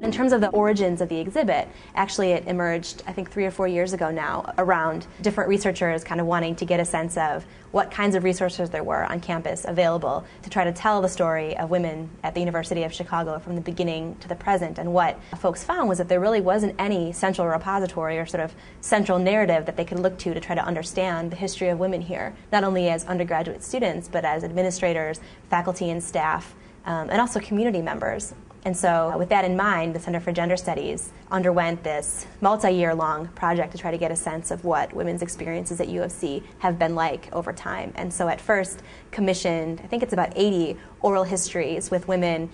In terms of the origins of the exhibit, actually it emerged, I think, 3 or 4 years ago now, around different researchers kind of wanting to get a sense of what kinds of resources there were on campus available to try to tell the story of women at the University of Chicago from the beginning to the present. And what folks found was that there really wasn't any central repository or sort of central narrative that they could look to try to understand the history of women here, not only as undergraduate students, but as administrators, faculty and staff, and also community members. And so with that in mind, the Center for Gender Studies underwent this multi-year-long project to try to get a sense of what women's experiences at U of C have been like over time. And so at first commissioned, I think it's about 80 oral histories with women,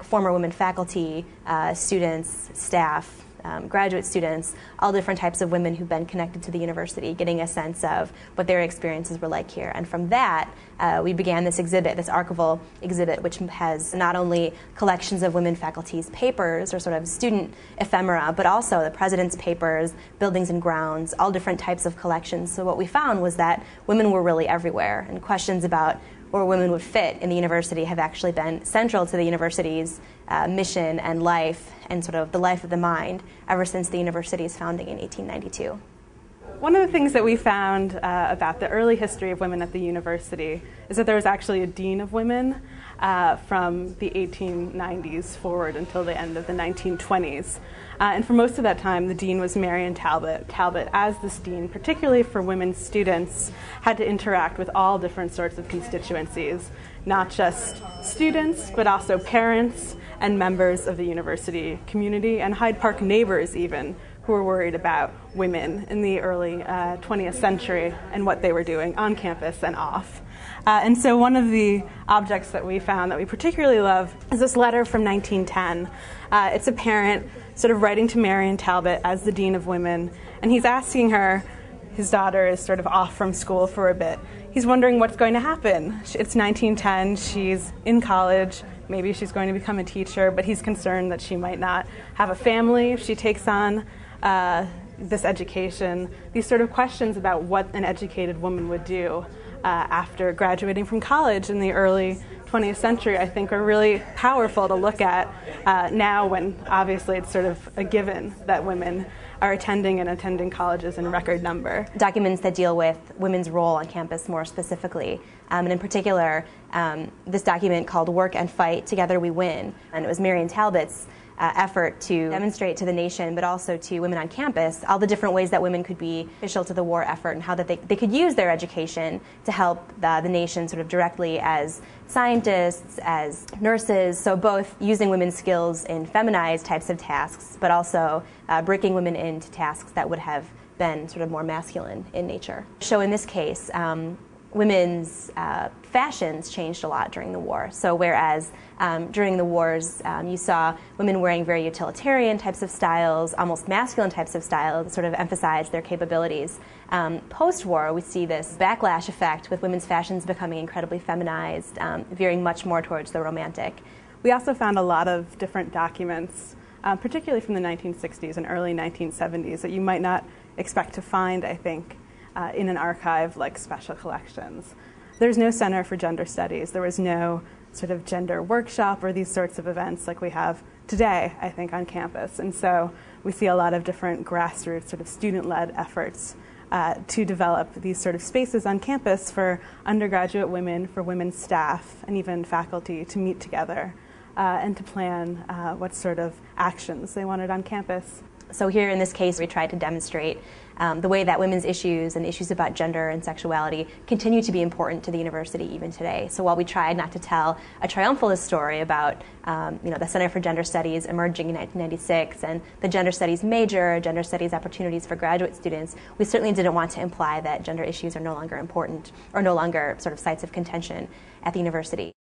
former women faculty, students, staff, graduate students, all different types of women who've been connected to the university, getting a sense of what their experiences were like here. And from that, we began this exhibit, this archival exhibit, which has not only collections of women faculty's papers or sort of student ephemera, but also the president's papers, buildings and grounds, all different types of collections. So what we found was that women were really everywhere, and questions about where women would fit in the university have actually been central to the university's mission and life, and sort of the life of the mind, ever since the university's founding in 1892. One of the things that we found about the early history of women at the university is that there was actually a dean of women from the 1890s forward until the end of the 1920s. And for most of that time, the dean was Marion Talbot. Talbot, as this dean, particularly for women students, had to interact with all different sorts of constituencies, not just students, but also parents and members of the university community, and Hyde Park neighbors even, who were worried about women in the early 20th century and what they were doing on campus and off. And so one of the objects that we found that we particularly love is this letter from 1910. It's a parent sort of writing to Marion Talbot as the Dean of Women, and he's asking her, his daughter is sort of off from school for a bit. He's wondering what's going to happen. It's 1910, she's in college, maybe she's going to become a teacher, but he's concerned that she might not have a family if she takes on this education. These sort of questions about what an educated woman would do after graduating from college in the early 20th century, I think, are really powerful to look at now, when obviously it's sort of a given that women are attending colleges in record number. Documents that deal with women's role on campus more specifically, and in particular, this document called Work and Fight, Together We Win, and it was Marion Talbot's effort to demonstrate to the nation, but also to women on campus, all the different ways that women could be official to the war effort, and how that they could use their education to help the nation sort of directly as scientists, as nurses, so both using women's skills in feminized types of tasks, but also breaking women into tasks that would have been sort of more masculine in nature. So in this case, women's fashions changed a lot during the war. So whereas during the wars you saw women wearing very utilitarian types of styles, almost masculine types of styles that sort of emphasized their capabilities, post-war we see this backlash effect with women's fashions becoming incredibly feminized, veering much more towards the romantic. We also found a lot of different documents, particularly from the 1960s and early 1970s, that you might not expect to find, I think, in an archive like special collections. There's no Center for Gender Studies. There was no sort of gender workshop or these sorts of events like we have today, I think, on campus. And so we see a lot of different grassroots sort of student-led efforts to develop these sort of spaces on campus for undergraduate women, for women staff, and even faculty to meet together and to plan what sort of actions they wanted on campus. So here in this case, we tried to demonstrate the way that women's issues and issues about gender and sexuality continue to be important to the university even today. So while we tried not to tell a triumphalist story about the Center for Gender Studies emerging in 1996 and the gender studies major, gender studies opportunities for graduate students, we certainly didn't want to imply that gender issues are no longer important or no longer sort of sites of contention at the university.